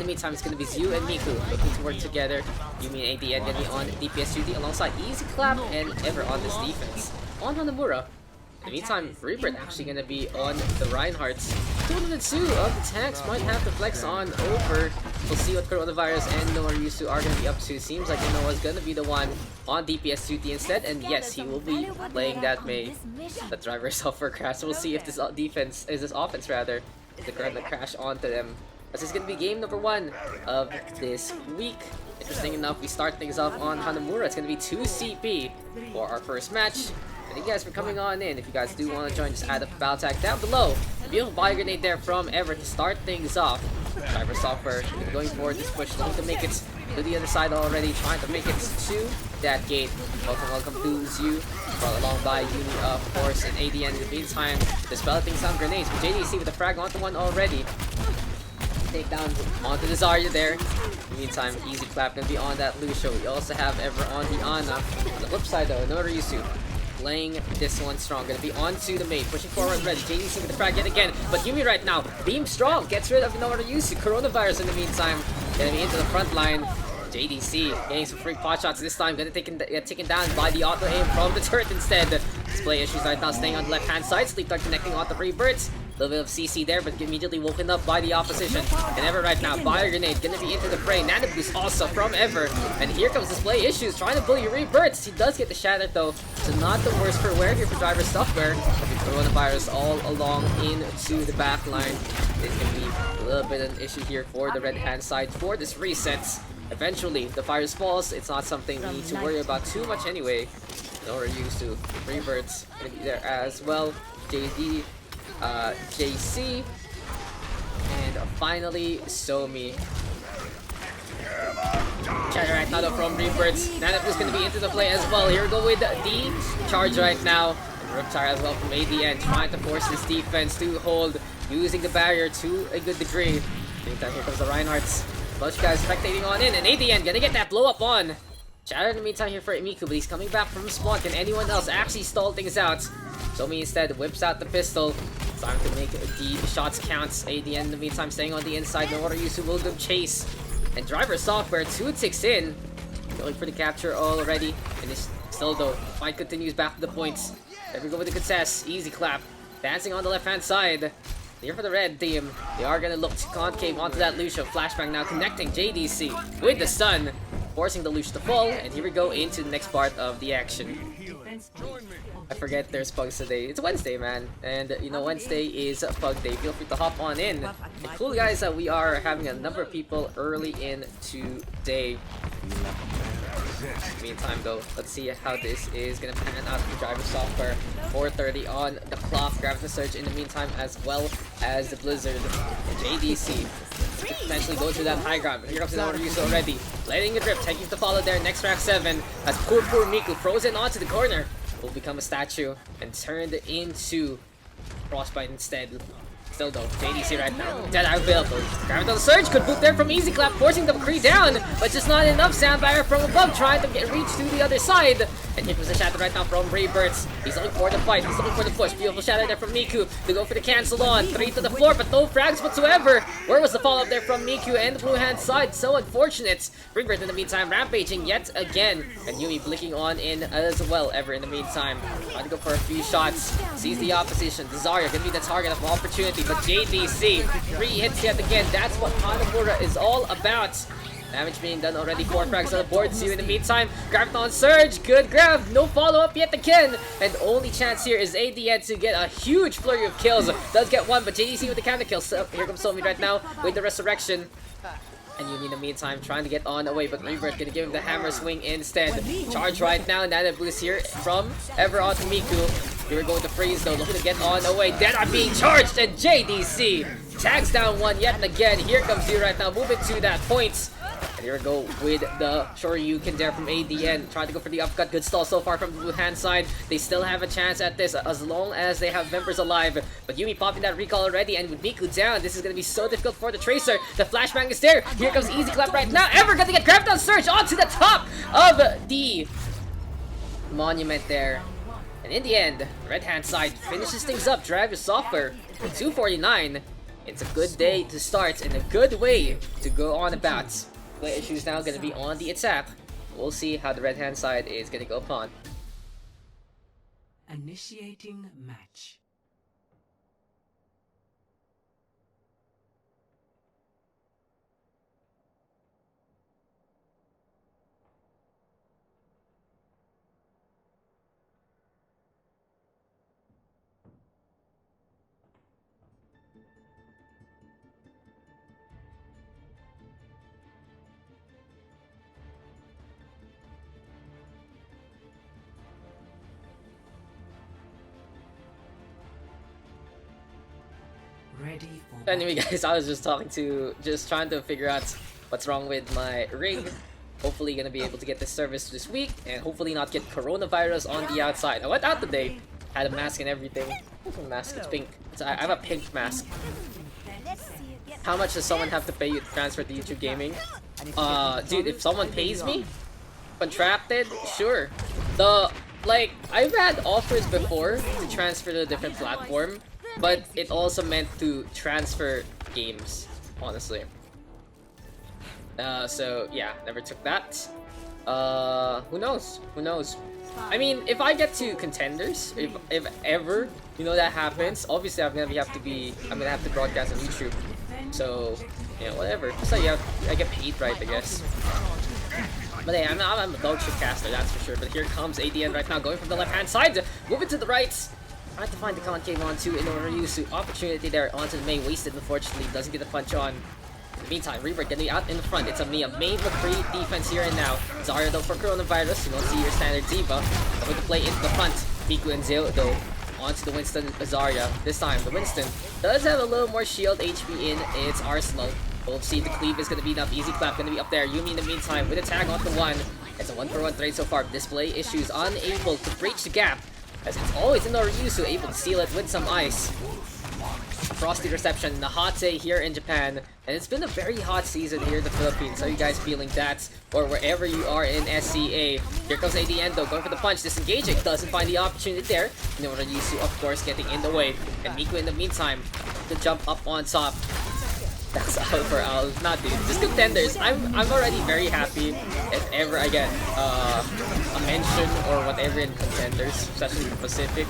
the meantime, it's going to be Zhu and Miku looking to work together. Yumi and ADN going to be on DPS duty alongside Easy Clap and Ever on this defense. On Hanamura. In the meantime, Rebirth actually going to be on the Reinhardts. 202 of the tanks might have to flex on over. We'll see what Coronavirus and Noryusu are going to be up to. Seems like Noah's going to be the one on DPS duty instead. And yes, he will be playing that Mei. The driver suffer crash. So we'll see if this offense is going to crash onto them. This is going to be game number 1 of this week. Interesting enough, we start things off on Hanamura. It's going to be 2 CP for our first match. Thank you guys for coming on in. If you guys do want to join, just add a battle tag down below. Beautiful bio grenade there from Ever to start things off. Driver Software going forward this push, looking to make it to the other side already, trying to make it to that gate. Welcome to Zhu, brought along by Yumi, of course, and ADN. In the meantime, dispelling some grenades. But JDC with the frag onto one already. Take down onto the Zarya there. In the meantime, Easy Clap gonna be on that Lucio. We also have Ever on the Ana. On the flip side though, Noryusu playing this one strong. Gonna be onto the Mei, pushing forward red. JDC with the frag yet again. But Yumi right now, beam strong, gets rid of Noryusu. Coronavirus in the meantime, gonna be into the front line. JDC getting some free pot shots this time. Gonna get taken down by the auto aim from the turret instead. Display issues right now, staying on the left hand side. Sleep Dart connecting onto Rebirths. A little bit of CC there, but immediately woken up by the opposition. And Ever right now, Bio Grenade gonna be into the fray. Nano Boost also from Ever. And here comes Display Issues, trying to bully Rebirths. He does get the shatter though, so not the worst for wear here for Driver Software. But the Coronavirus all along into the back line. It's gonna be a little bit of an issue here for the red hand side for this resets. Eventually, the fires falls. It's not something we need to worry about too much anyway. We're used to Rebirths gonna be there as well. JC, and finally Somi. Shatter right now though from Rebirths. Nanap is gonna be into the play as well. Here we go with the charge right now. Riptire as well from ADN, trying to force this defense to hold, using the barrier to a good degree. Meantime, here comes the Reinhardts. Bunch of guys spectating on in, and ADN gonna get that blow up on. Shatter in the meantime here for Miku, but he's coming back from spawn. Can anyone else actually stall things out? Somi instead whips out the pistol. Time to make the shots counts. ADN in the meantime staying on the inside. Noryusu will go chase. And Driver Software 2 ticks in. Going for the capture already. And it's still though. Fight continues back to the points. There we go with the contest. Easy Clap. Dancing on the left hand side. Here for the red team. They are gonna look to concave onto that Lucio. Flashbang now connecting JDC with the stun. Forcing the Lucio to fall. And here we go into the next part of the action. I forget there's PUGS today. It's Wednesday, man. And you know, Wednesday is a PUG day. Feel free to hop on in. And cool guys that we are having a number of people early in today. Meantime though, let's see how this is gonna pan out for Driver Software. 4:30 on the clock. Gravity Surge in the meantime, as well as the Blizzard. And JDC potentially go to that high ground. Here comes the Noryusu already. Letting it rip, taking the follow there. Next rack 7 as poor Miku frozen onto the corner. Will become a statue and turned into Frostbite instead. Still though, JDC right now, dead eye available. Gravity Surge could boot there from Easy Clap, forcing the McCree down, but just not enough. Sound barrier from above, trying to reach to the other side. And here comes the shatter right now from Rebirths. He's looking for the fight, he's looking for the push. Beautiful shatter there from Miku to go for the cancel on. 3 to the floor, but no frags whatsoever. Where was the follow-up there from Miku and the blue hand side? So unfortunate. Rebirth in the meantime rampaging yet again. And Yumi blinking on in as well. Ever in the meantime, trying to go for a few shots. Sees the opposition. Zarya gonna be the target of opportunity. But JDC, 3 hits yet again. That's what Hanamura is all about. Damage being done already. 4 frags on the board. See you in the meantime. Graviton Surge. Good grab. No follow-up yet again. And only chance here is ADN to get a huge flurry of kills. Does get one, but JDC with the counter kill. So here comes Somi right now with the resurrection. And Yumi in the meantime trying to get on away, but Rebirth gonna give him the hammer swing instead. Charge right now. Nano Boost here from Ever onto Miku. Here we go with the freeze though, looking to get on away. Dead Eye being charged, and JDC tags down one yet again. Here comes you right now, moving to that point. And here we go with the Shoryuken there from ADN. Trying to go for the upcut. Good stall so far from the blue hand side. They still have a chance at this as long as they have members alive. But Yumi popping that recall already, and with Miku down, this is going to be so difficult for the Tracer. The flashbang is there. Here comes Easy Clap right now. Ever going to get Graviton Surge onto the top of the monument there. And in the end, red hand side finishes things up. Driver Software 249. It's a good day to start and a good way to go on about. Play issues now gonna be on the attack. We'll see how the red hand side is gonna go upon. Initiating match. Ready for Anyway guys, I was just trying to figure out what's wrong with my rig. Hopefully gonna be able to get this service this week and hopefully not get coronavirus on the outside. I went out today, had a mask and everything. What's my mask? It's pink. I have a pink mask. How much does someone have to pay you to transfer to YouTube Gaming? Dude, if someone pays me, contracted, sure. I've had offers before to transfer to a different platform, but it also meant to transfer games, honestly. So yeah, never took that. Who knows? Who knows? I mean, if I get to contenders, if ever, you know, that happens, obviously I'm gonna have to broadcast on YouTube. So, yeah, whatever. So yeah, I get paid right, I guess. But hey, I'm a dog shit caster, that's for sure. But here comes ADN right now, going from the left-hand side, moving to the right. Trying to find the concave onto in order to use the opportunity there onto the main, wasted unfortunately, doesn't get the punch on. In the meantime, Reaper getting out in the front. It's a main McCree defense here and now. Zarya though for coronavirus, you don't see your standard Diva. Going to play into the front. Miku and Zeo though onto the Winston Zarya. This time the Winston does have a little more shield HP in its arsenal. We'll see if the cleave is going to be enough. Easy clap going to be up there. Yuumi in the meantime with a tag onto one. It's a 1-for-1 trade so far. Display issues, unable to breach the gap, as it's always in Ryusu able to seal it with some ice. Frosty reception, the hot day here in Japan, and it's been a very hot season here in the Philippines. How are you guys feeling that? Or wherever you are in SCA. Here comes ADN though, going for the punch, disengaging, doesn't find the opportunity there. Ryusu of course getting in the way, and Miku in the meantime to jump up on top. That's out for Al. Not dude, just contenders. I'm already very happy if ever I get a mention or whatever in contenders, especially the Pacific.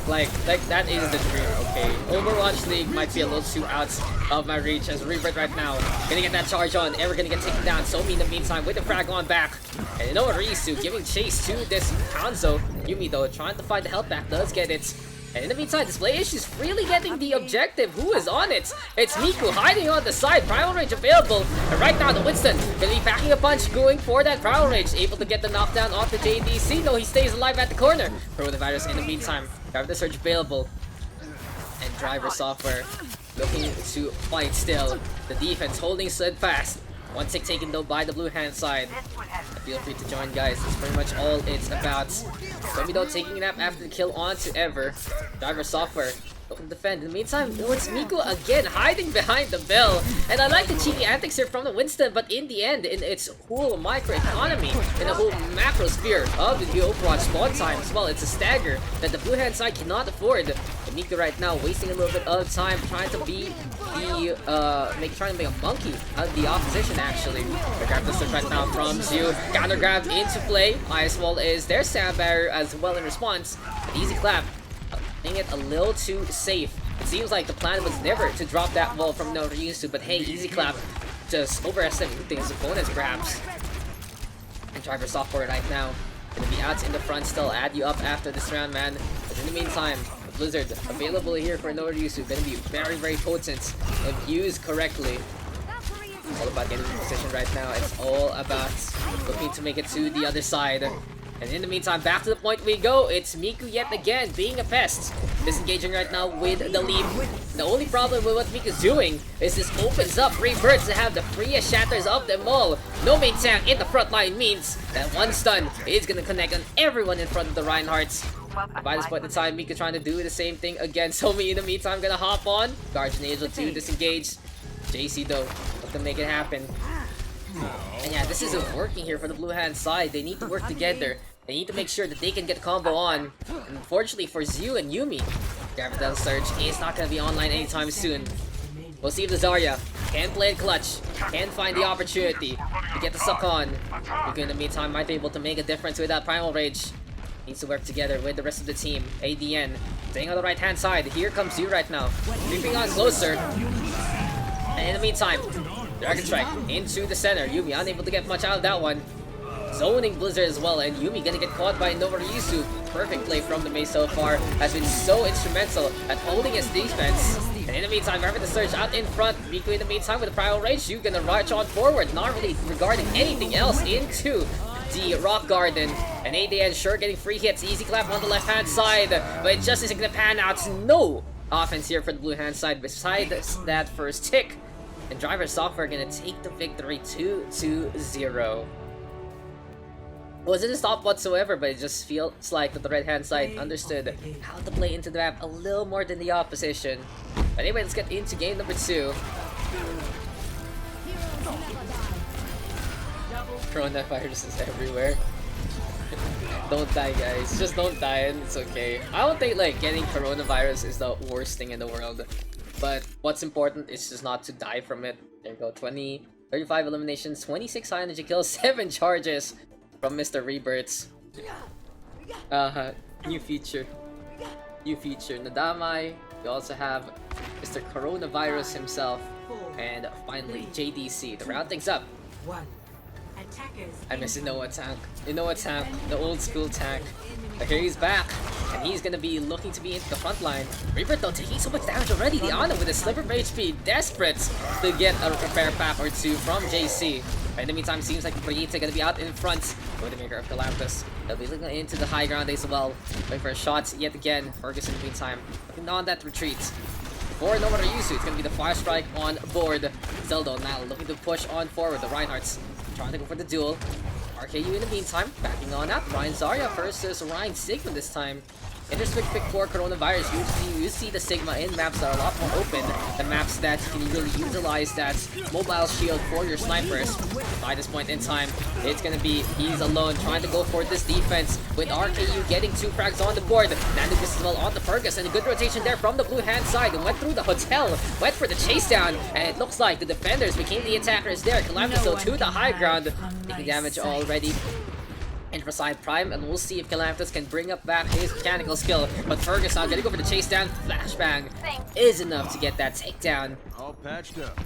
Like that is the dream, okay? Overwatch League might be a little too out of my reach as Rebirth right now. Gonna get that charge on, ever gonna get taken down. Somi in the meantime with the frag on back. And you know what, Risu giving chase to this Hanzo. Yuumi though trying to find the health back, does get it. And in the meantime, Display Issues really getting the objective. Who is on it? It's Miku hiding on the side. Primal Rage available. And right now, the Winston gonna be packing a punch, going for that Primal Rage. Able to get the knockdown off the JDC. No, he stays alive at the corner. Coronavirus in the meantime. Grab the Surge available. And Driver Software looking to fight still. The defense holding steadfast. One tick taken though by the blue hand side. Feel free to join, guys. That's pretty much all it's about. Somi though taking a nap after the kill onto Ever. Driver Software looking to defend. In the meantime, it's Miku again hiding behind the bell. And I like the cheeky antics here from the Winston, but in the end, in its whole microeconomy, in the whole macro sphere of the Overwatch spawn time as well, it's a stagger that the blue hand side cannot afford. And Miku right now wasting a little bit of time trying to be trying to make a monkey out of the opposition actually. The grab this right now from Zhu. Counter grab into play. Ice Wall is their sound barrier as well in response. An easy clap. Playing it a little too safe. It seems like the plan was never to drop that wall from Ryusu, but hey, easy clap. Just overestimating his opponent's grabs. And Driver Software right now. Gonna be out in the front still. Add you up after this round, man. But in the meantime, Blizzard available here for Ryusu. Gonna be very, very potent if used correctly. It's all about getting in position right now. It's all about looking to make it to the other side. And in the meantime, back to the point we go. It's Miku yet again being a pest. Disengaging right now with the leap. The only problem with what Miku's doing is this opens up Rebirth to have the freest shatters of them all. No main tank in the front line means that one stun is gonna connect on everyone in front of the Reinhardts. And by this point in time, Miku trying to do the same thing again. Somi in the meantime gonna hop on. Guardian Angel to disengage. JC though, let them make it happen. And yeah, this isn't working here for the blue hand side. They need to work together. They need to make sure that they can get the combo on. And unfortunately for Zhu and Yuumi, Gravitational Surge is not going to be online anytime soon. We'll see if the Zarya can play it clutch, can find the opportunity to get the suck on. Yuki in the meantime might be able to make a difference with that Primal Rage. Needs to work together with the rest of the team. ADN staying on the right hand side. Here comes you right now. Creeping on closer. And in the meantime, Dragon Strike into the center. Yumi unable to get much out of that one. Zoning Blizzard as well, and Yumi gonna get caught by Novariyusu. Perfect play from the Mei so far. Has been so instrumental at holding his defense. And in the meantime, having the surge out in front. Miku in the meantime with the Primal Rage. You gonna rush on forward. Not really regarding anything else into the Rock Garden. And ADN sure getting free hits. Easy clap on the left hand side. But it just isn't gonna pan out. No offense here for the blue hand side besides that first tick. And Driver Software gonna take the victory 2-0. Wasn't a stop whatsoever, but it just feels like that the red hand side understood how to play into the map a little more than the opposition. But anyway, let's get into game number 2. Coronavirus is everywhere. Don't die, guys. Just don't die and it's okay. I don't think like getting coronavirus is the worst thing in the world. But what's important is just not to die from it. There you go, 35 eliminations, 26 high energy kills, 7 charges from Mr. Rebirths. New feature. New feature. Nadamai. We also have Mr. Coronavirus himself. And finally, JDC. The round things up. I miss Inoa tank. Inoa tank, the old school tank. But here he's back, and he's gonna be looking to be into the front line. Rebirth though taking so much damage already. The Ana with a sliver of HP, desperate to get a repair pack or two from JC. But in the meantime, seems like Brigitte gonna be out in front with the maker of Galactus. They'll be looking into the high ground as well. Waiting for a shot yet again. Ferguson in the meantime, looking on that retreat. For Novariyusu, it's gonna be the fire strike on board. Zeldo now looking to push on forward. The Reinhardts trying to go for the duel. RKU in the meantime, backing on out. Ryan Zarya versus Ryan Sigma this time. In their switch pick for Coronavirus, you see the Sigma in maps that are a lot more open. The maps that you can really utilize that mobile shield for your snipers. By this point in time, it's gonna be he's alone trying to go for this defense with RKU getting 2 frags on the board. Nanubis as well on the Fergus, and a good rotation there from the blue hand side. Went through the hotel, went for the chase down, and it looks like the defenders became the attackers there. Calamitous though to the high ground, taking damage already. And for side Prime, and we'll see if Galactus can bring up back his mechanical skill. But Fergus now getting over the chase down. Flashbang is enough to get that takedown. All patched up.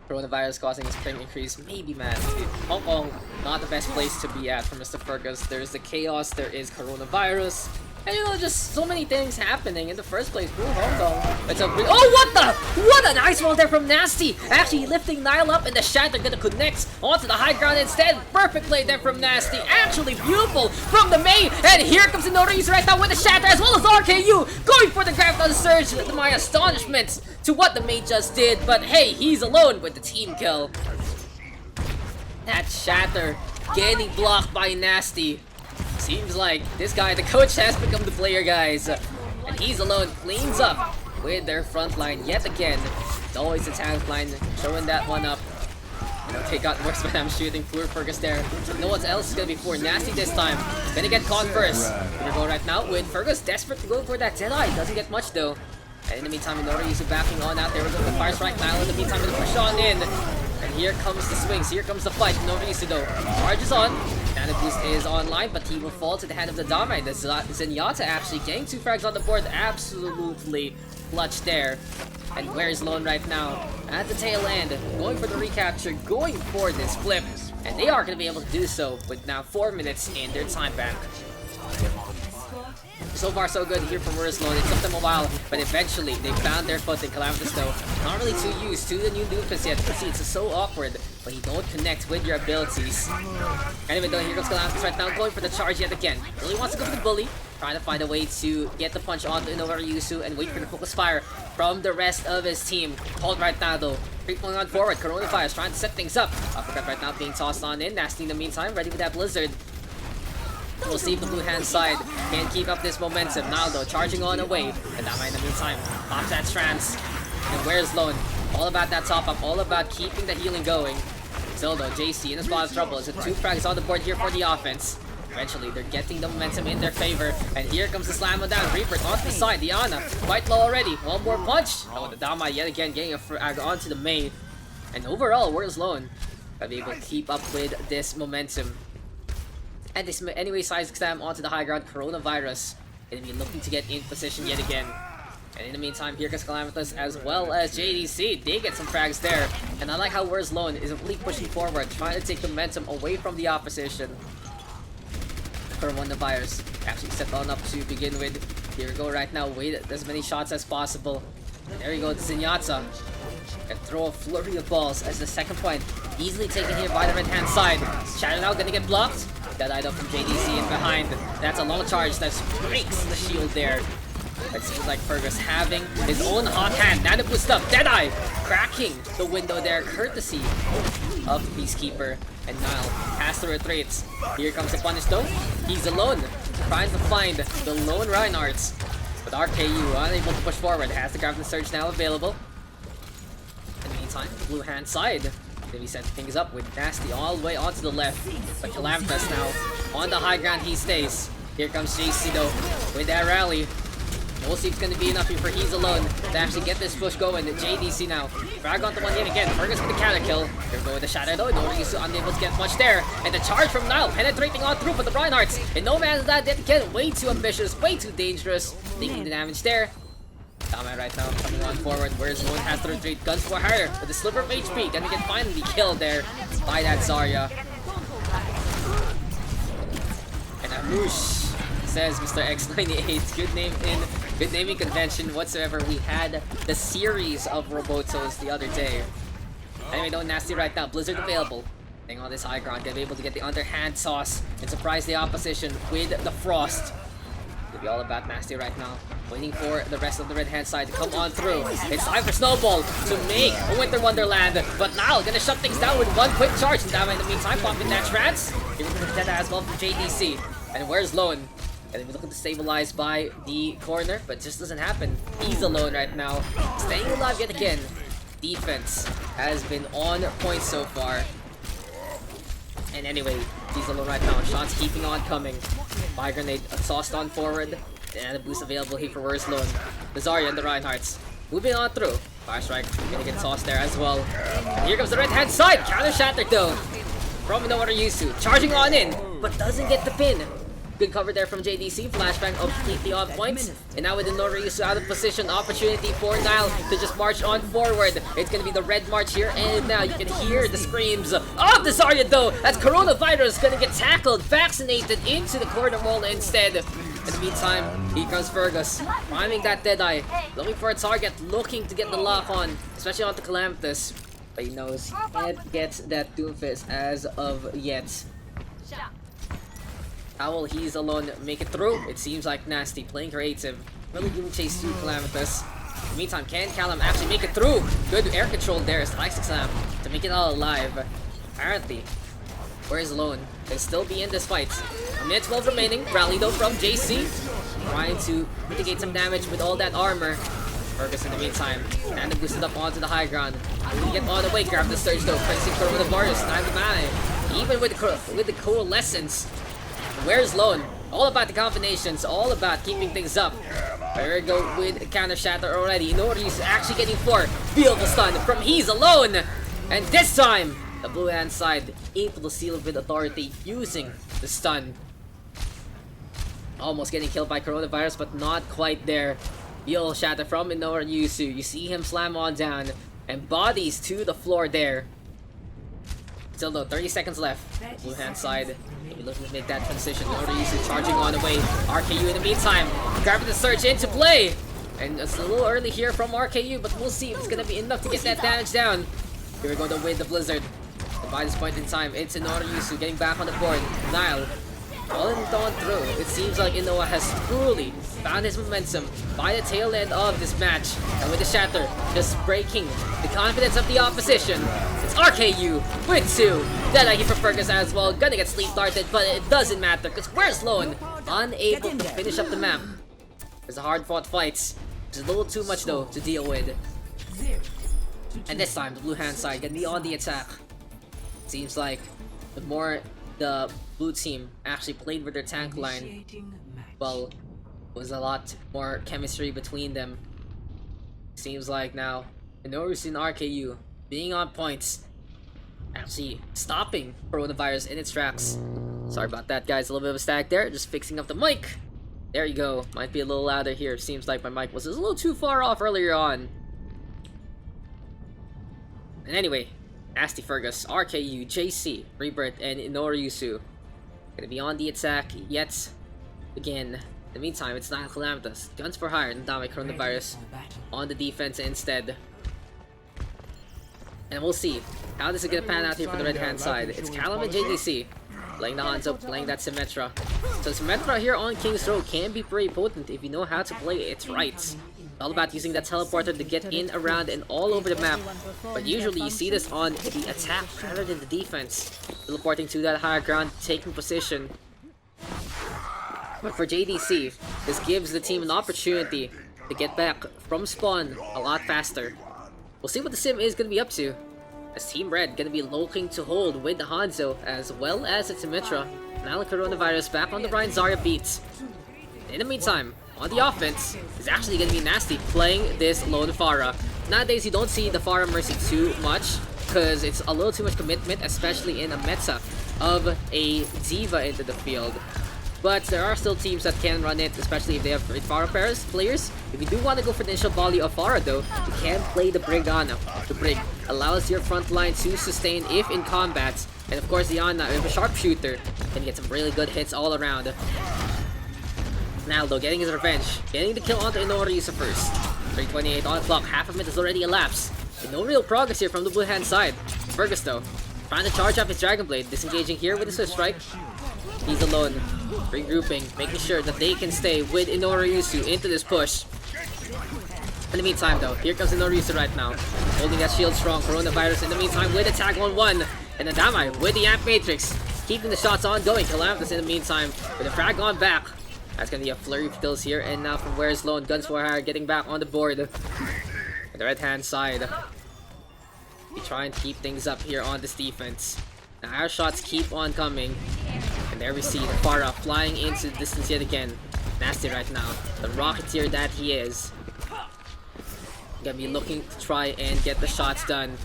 Coronavirus causing a spring increase. Maybe, man. Hong Kong, not the best place to be at for Mr. Fergus. There's the chaos, there is coronavirus. And you know, just so many things happening in the first place. Blue Hong Kong. It's a big— oh, what the— what a nice roll there from Nasty. Actually lifting Nile up, and the Shatter gonna connect onto the high ground instead. Perfect play there from Nasty. Actually beautiful from the Mei. And here comes the Notorious right now with the Shatter as well as RKU. Going for the grab on the surge. To my astonishment to what the Mei just did. But hey, he's alone with the team kill. That Shatter getting blocked by Nasty. Seems like this guy, the coach, has become the player, guys. And he's alone, cleans up with their front line yet again. It's always the tank line, showing that one up. And okay, got worse when I'm shooting Fleur Fergus there. No one else is gonna be for Nasty this time. Gonna get caught first. Gonna go right now with Fergus, desperate to go for that Jedi. Doesn't get much though. And in the meantime, Minoru backing on out there. We're going for Fire Strike now. In the meantime, gonna push on in. And here comes the swings, here comes the fight. Minoru though charges on. Nano Boost is online, but he will fall to the hand of the Dame. The Zenyatta actually getting 2 frags on the board. Absolutely clutch there. And where's Lone right now? At the tail end, going for the recapture, going for this flip. And they are going to be able to do so with now 4 minutes in their time bank. So far so good here from Lone. It took them a while, but eventually they found their footing. Calamitous though, not really too used to the new Doofus yet. You see, it's so awkward when you don't connect with your abilities. Anyway though, here comes Calamitous right now, going for the charge yet again. Really wants to go for the bully, trying to find a way to get the punch onto Novariyusu and wait for the focus fire from the rest of his team. Hold right now though. Creep going on forward. Coronavirus trying to set things up. Uppercut right now being tossed on in. Nasty in the meantime, ready with that Blizzard. We'll see if the blue hand side can keep up this momentum. Naldo charging on away. And Dama in the meantime pops that trance. And where's Lone? All about that top up, all about keeping the healing going. Zildo, JC in a spot of trouble. It's a 2 frags on the board here for the offense. Eventually, they're getting the momentum in their favor. And here comes the slam on down. Reaper onto the side. Diana, quite low already. One more punch. Oh, the Dama yet again getting a frag onto the main. And overall, Where's Lone gonna be able to keep up with this momentum. And this anyway, size exam onto the high ground. Coronavirus gonna be looking to get in position yet again. And in the meantime, here comes Calamitous as well as JDC. They get some frags there. And I like how Where's Lone is really pushing forward, trying to take the momentum away from the opposition. Coronavirus actually set on up to begin with. Here we go right now. Wait as many shots as possible. And there you go, Zenyatta. And throw a flurry of balls as the second point. Easily taken here by the red hand side. Shadow now gonna get blocked. That item from JDC in behind. That's a long charge that breaks the shield there. It seems like Fergus having his own hot hand. Nano boost up. Deadeye cracking the window there, courtesy of the Peacekeeper. And Nile has to retreat. Here comes the punish though. He's alone, trying to find the lone Reinhardts. But RKU unable to push forward. Has the Gravity Surge now available. In the meantime, the blue hand side. Then he set things up with Nasty all the way onto the left. But Calamitous now on the high ground, he stays. Here comes JC though with that rally. We'll see if it's going to be enough here for He's Alone to actually get this push going. The JDC now. Frag onto one yet again. Fergus with the counter kill. Here we go with the Shadow though. Nobody's unable to get much there. And the charge from Nile penetrating on through for the Reinhardts. And no man's that yet again. Way too ambitious. Way too dangerous. Taking the damage there. Dama right now coming on forward. Whereas Lone has to retreat. Guns for hire with a sliver of HP. Gonna get finally killed there by that Zarya. And Amush says Mr. X98. Good naming convention whatsoever. We had the series of Robotos the other day. Anyway, though, Nasty right now. Blizzard available. Staying on this high ground. Gonna be able to get the underhand sauce and surprise the opposition with the Frost. It'll be all about Nasty right now. Waiting for the rest of the red hand side to come on through. It's time for Snowball to make a Winter Wonderland. But now gonna shut things down with one quick charge. And Dama in the meantime popping that trance. Even with Teta as well from JDC. And Where's Lone? And we're looking to stabilize by the corner, but it just doesn't happen. He's alone right now. Staying alive yet again. Defense has been on point so far. And anyway, he's alone right now. Shots keeping on coming. Fire grenade sauced on forward. And a boost available here for Where's Lone. The Zarya and the Reinhardts. Moving on through. Fire strike. Gonna get tossed there as well. And here comes the red hand side. Counter shattered though. From no one are used to. Charging on in, but doesn't get the pin. Good cover there from JDC. Flashbang of completely on points. And now with the Noriyusu out of position, opportunity for Nile to just march on forward. It's going to be the red march here. And now you can hear the screams of the Zarya though. As Coronavirus going to get tackled, vaccinated into the corner wall instead. In the meantime, here comes Fergus. Priming that Deadeye. Looking for a target. Looking to get the lock on. Especially onto Calamitous. But he knows he can't get that Doomfist as of yet. How will He's Alone make it through? It seems like Nasty playing creative. Really giving chase to Calamitous. In the meantime, can Calam actually make it through? Good air control there. Strikes Slam to make it all alive. Apparently, Where's Lone? Can still be in this fight. A minute 12 remaining. Rally though from JC. Trying to mitigate some damage with all that armor. Fergus in the meantime. And boosted up onto the high ground. We get on the way. Grab the surge though. Pressing for the bars. Time to mana. Even with the coalescence. Where's Lone? All about the combinations, all about keeping things up. There we go with counter shatter already. Noriyusu actually getting 4. Beautiful stun from He's Alone. And this time, the blue hand side able to seal it with authority using the stun. Almost getting killed by Coronavirus, but not quite there. Beautiful shatter from Noriyusu. You see him slam on down and bodies to the floor there. Still though, 30 seconds left. Blue hand side. We're looking to make that transition. Noriyusu charging on the way. RKU in the meantime. Grabbing the surge into play. And it's a little early here from RKU, but we'll see if it's going to be enough to get that damage down. Here we go to win the Blizzard. And by this point in time, it's Noriyusu getting back on the board. Nile. All on through. It seems like Inoa has truly found his momentum by the tail end of this match. And with the shatter, just breaking the confidence of the opposition. It's RKU with 2. Deadeye here for Fergus as well. Gonna get sleep darted, but it doesn't matter because Where's Lone? Unable to finish up the map. It's a hard fought fight. It's a little too much though to deal with. And this time, the blue hand side gonna be on the attack. Seems like the more the blue team actually played with their tank line, Initiating match. well, was a lot more chemistry between them. Seems like now, Inoru's in RKU being on points, actually stopping coronavirus in its tracks. Sorry about that, guys. A little bit of a static there. Just fixing up the mic. There you go. Might be a little louder here. Seems like my mic was a little too far off earlier on. And anyway, Nasty Fergus, RKU, JC, Rebirth, and Inoryusu gonna be on the attack yet again. In the meantime, it's not Calamitous. Guns for hire and Dame Coronavirus on the defense instead. And we'll see how this is gonna pan out here for the red hand side. It's Callum and JDC playing the Hanzo, playing that Symmetra. So Symmetra here on King's Row can be pretty potent if you know how to play it right. It's all about using that teleporter to get in, around, and all over the map. But usually you see this on the attack rather than the defense. Teleporting to that higher ground, taking position. But for JDC, this gives the team an opportunity to get back from spawn a lot faster. We'll see what the Sim is going to be up to, as Team Red going to be looking to hold with the Hanzo as well as its Symmetra. Now the Coronavirus back on the Ryan Zarya beats. In the meantime, on the offense, is actually going to be Nasty playing this lone Pharah. Nowadays, you don't see the Pharah Mercy too much, because it's a little too much commitment, especially in a meta of a Diva into the field. But there are still teams that can run it, especially if they have great Pharah players. If you do want to go for the initial volley of Pharah though, you can play the Brigana. The Brig allows your front line to sustain if in combat. And of course the Ana, with a sharpshooter, can get some really good hits all around. Naldo getting his revenge, getting the kill onto Inoryusu first. 3:28 on the clock, half of it has already elapsed. And no real progress here from the blue hand side. Fergus though, trying to charge up his Dragon Blade, disengaging here with a Swift Strike. He's alone, regrouping, making sure that they can stay with Inoryusu into this push. In the meantime though, here comes Inoryusu right now, holding that shield strong. Coronavirus in the meantime with a tag on one, and Adamai with the Amp Matrix, keeping the shots ongoing. Calamitous in the meantime with a frag on back. That's gonna be a flurry of kills here, and now from Where's Lone, Guns for Hire getting back on the board. On the right hand side, we try and keep things up here on this defense. Now our shots keep on coming. And there we see the Pharah flying into the distance yet again. Nasty right now, the Rocketeer that he is. Gonna be looking to try and get the shots done.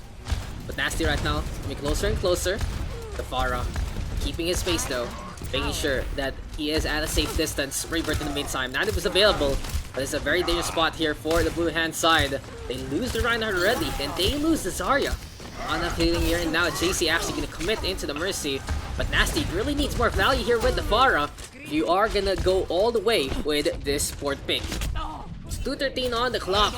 But Nasty right now, coming closer and closer. The Pharah keeping his space though, making sure that he is at a safe distance. Rebirth in the meantime, Nandi was available, but it's a very dangerous spot here for the blue hand side. They lose the Reinhardt already, then they lose the Zarya. On the healing here, and now JC actually gonna commit into the Mercy. But Nasty really needs more value here with the Pharah if you are gonna go all the way with this sport pick. It's 2:13 on the clock.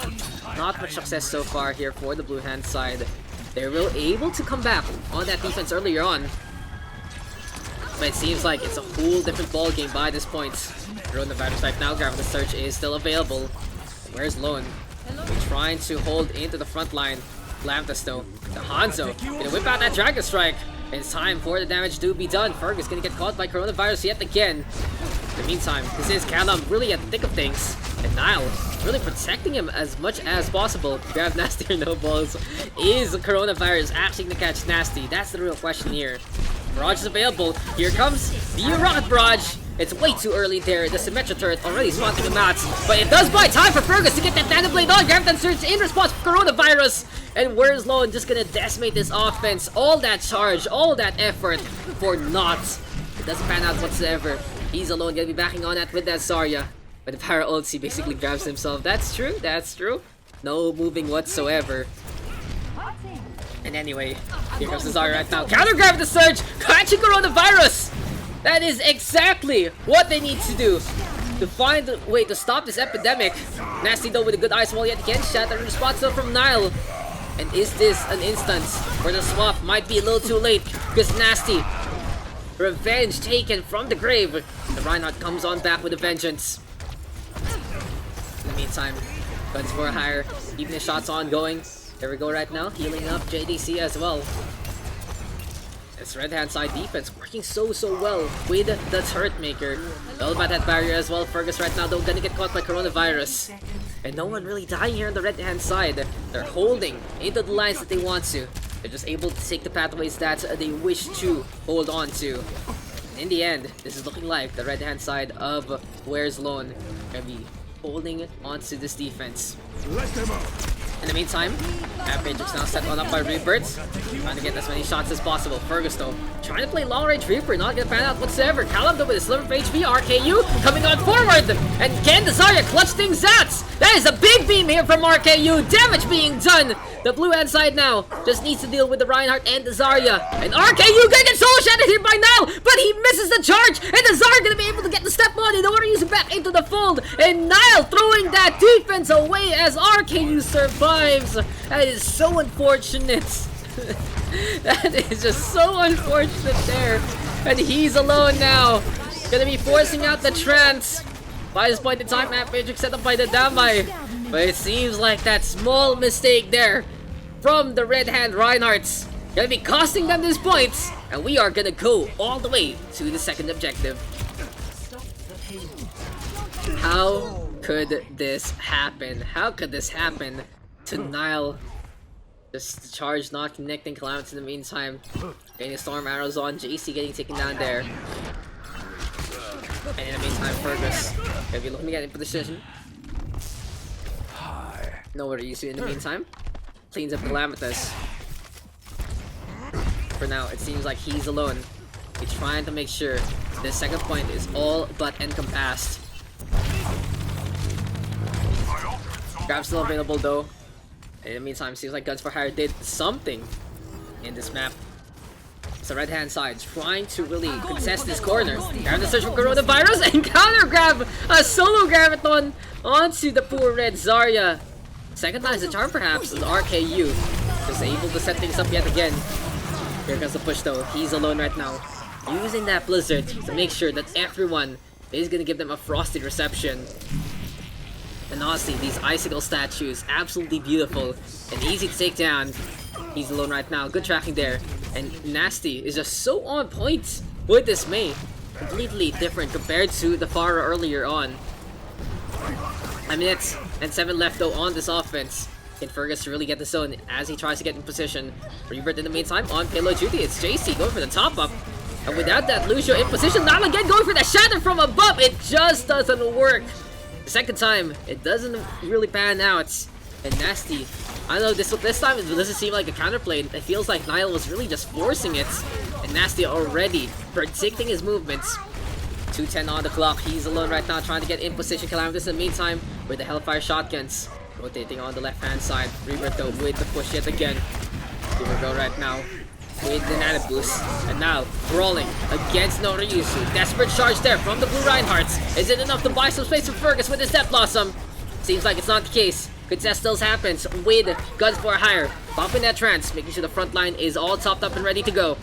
Not much success so far here for the blue hand side. They were able to come back on that defense earlier on, but it seems like it's a whole different ball game by this point. Coronavirus right now, Gravity Search is still available. Where's Lone? Trying to hold into the front line. Calamitous though, the Hanzo gonna whip out that Dragon Strike. It's time for the damage to be done. Fergus gonna get caught by Coronavirus yet again. In the meantime, this is Callum really at the thick of things, and Nile really protecting him as much as possible. Grab Nasty or no balls. Is Coronavirus actually gonna catch Nasty? That's the real question here. Barrage is available. Here comes the Rocket Barrage. It's way too early there. The Symmetra turret already spawning him out, but it does buy time for Fergus to get that Dagger Blade on. Gravity Surge in response for Coronavirus. And Where's Lone just gonna decimate this offense. All that charge, all that effort for naught. It doesn't pan out whatsoever. He's alone, gonna be backing on that with that Zarya. But the Para ults, he basically grabs himself. That's true, that's true. No moving whatsoever. And anyway, here comes the Zarya right now. Counter Gravity Surge, catching Coronavirus. That is exactly what they need to do to find a way to stop this epidemic. Nasty though with a good ice wall yet again. Shatter response though from Nile. And is this an instance where the swap might be a little too late? Because Nasty, revenge taken from the grave. The Reinhardt comes on back with a vengeance. In the meantime, Guns for Hire, keeping the shots ongoing. There we go right now, healing up JDC as well. This red hand side defense working so well with the turret maker. All about that barrier as well. Fergus right now though gonna get caught by Coronavirus. And no one really dying here on the red hand side. They're holding into the lines that they want to. They're just able to take the pathways that they wish to hold on to. In the end, this is looking like the red hand side of Where's Lone gonna be holding onto this defense. In the meantime, Matrix now set on up by Reaper, trying to get as many shots as possible. Fergus though, trying to play long range Reaper, not gonna pan out whatsoever. Callum though with a sliver of HP, RKU coming on forward, and can the Zarya clutch things out? That is a big beam here from RKU, damage being done. The blue hand side now just needs to deal with the Reinhardt and the Zarya, and RKU gonna get solo shattered here by now, but he misses the charge, and the Zarya gonna be able to get the step on in order to use it back into the fold, and Nile throwing that defense away as RKU survives. That is so unfortunate. That is just so unfortunate there, and he's alone now, gonna be forcing out the trance. By this point in time, Matrix set up by the Damai, but it seems like that small mistake there from the red hand Reinhardts gonna be costing them this points, and we are gonna go all the way to the second objective. How could this happen? How could this happen to Nile? Just the charge not connecting, Calamity in the meantime. Getting the storm arrows on, JC getting taken down there. And in the meantime, Fergus gonna be looking to get in position. Nowhere to use it in the meantime. Cleans up Calamitas. For now, it seems like he's alone. He's trying to make sure the second point is all but encompassed. Grab's still available though. In the meantime, seems like Guns for Hire did something in this map. It's the red hand side trying to really contest this corner. Grab the search for coronavirus and counter grab a solo graviton onto the poor red Zarya. Second time's the charm perhaps, and RKU just able to set things up yet again. Here comes the push though. He's alone right now, using that blizzard to make sure that everyone is gonna give them a frosty reception. And honestly, these icicle statues, absolutely beautiful and easy to take down. He's alone right now, good tracking there. And Nasty is just so on point with this Mei. Completely different compared to the Pharah earlier on. A minute and 7 left though on this offense. Can Fergus really get the zone as he tries to get in position? Rebirth in the meantime on payload duty. It's JC going for the top up. And without that, Lucio in position. Now again going for the shatter from above. It just doesn't work. The second time, it doesn't really pan out. And Nasty, I know this time it doesn't seem like a counterplay. It feels like Nile was really just forcing it. And Nasty already predicting his movements. 2:10 on the clock. He's alone right now trying to get in position. Calamitas in the meantime with the Hellfire shotguns. Rotating on the left hand side. Rebirth though with the push yet again. Here we go right now with the nano boost. And now brawling against Noryusu. Desperate charge there from the blue Reinhardts. Is it enough to buy some space for Fergus with his Death Blossom? Seems like it's not the case. Contest still happens with Guns for Hire. Popping that trance, making sure the front line is all topped up and ready to go.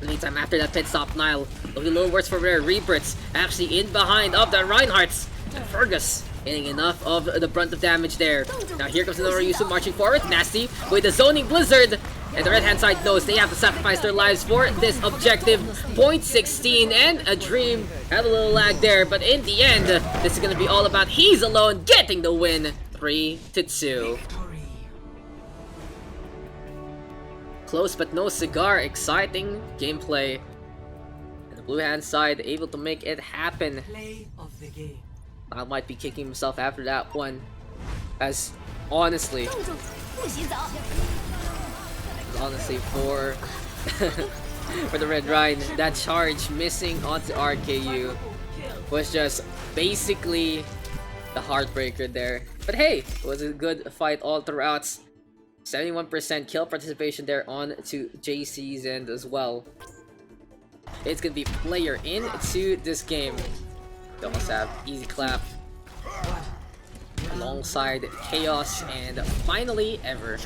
In the meantime, after that pit stop, Nile looking a little worse for Rare. Rebirths actually in behind of the Reinhardts. And Fergus getting enough of the brunt of damage there. Now here comes another Yusu marching forward. Nasty with the zoning blizzard. And the red hand side knows they have to sacrifice their lives for this objective. Point 16 and a dream. Had a little lag there, but in the end, this is going to be all about he's alone getting the win. 3-2. Close but no cigar. Exciting gameplay. And the blue hand side able to make it happen. Play of the game. I might be kicking himself after that one, as honestly for for the red Rhine, that charge missing onto RKU was just basically the heartbreaker there. But hey, it was a good fight all throughout. 71% kill participation there on to JC's end as well. It's gonna be player into this game. They also have Easy Clap alongside Chaos and finally Ever.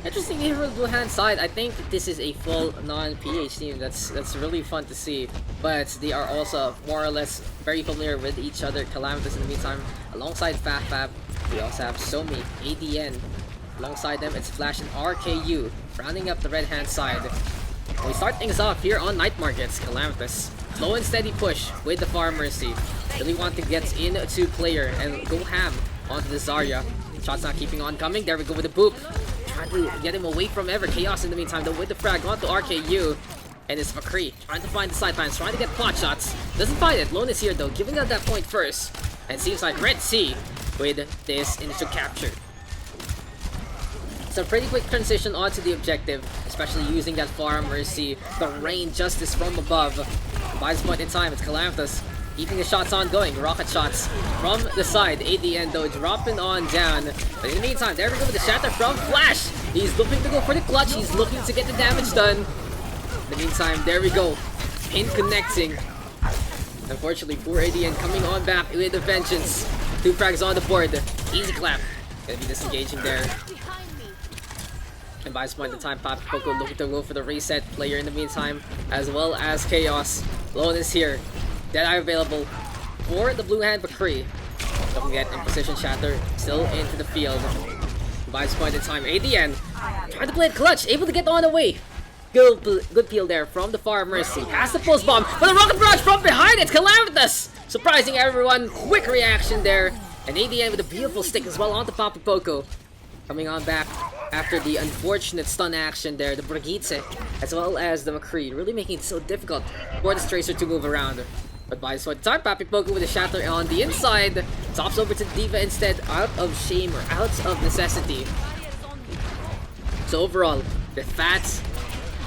Interesting here for the blue hand side. I think this is a full non-PH team. That's really fun to see. But they are also more or less very familiar with each other. Calamitas in the meantime alongside Fab. We also have Somi, ADN. Alongside them it's Flash and RKU rounding up the red hand side. We start things off here on Night Markets. Calamitas, slow and steady push with the Far Mercy. Really want to get into player and go ham onto the Zarya. Shots not keeping on coming. There we go with the boop. trying to get him away from Ever. Chaos in the meantime, though, with the frag onto RKU. And it's McCree trying to find the sidelines, trying to get pot shots. Doesn't find it. Lone is here, though, giving out that point first. And seems like Red Sea with this initial capture. So pretty quick transition onto the objective, especially using that Far Mercy, the rain justice from above. By this point in time, it's Calamthus keeping the shots ongoing, rocket shots from the side. ADN though dropping on down. But in the meantime, there we go with the shatter from Flash. He's looking to go for the clutch. He's looking to get the damage done. In the meantime, there we go. Pin connecting. Unfortunately, poor ADN coming on back with a vengeance. 2 frags on the board. Easy clap. Gonna be disengaging there. And by this point in time, Papi Poco looking to go for the reset. Player in the meantime, as well as Chaos. Lone is here. Deadeye available for the blue hand McCree. Don't get in position, Shatter still into the field. By this point in time, ADN trying to play it clutch, able to get on the way. Good peel there from the Far Mercy. Has the pulse bomb, but a rocket barrage from behind. It's Calamthus, surprising everyone. Quick reaction there, and ADN with a beautiful stick as well onto Papi Poco. Coming on back after the unfortunate stun action there, the Brigitte, as well as the McCree, really making it so difficult for this Tracer to move around. But by this point in time, Papi Poco with a shatter on the inside, tops over to the D.Va instead, out of shame or out of necessity. So overall, the fat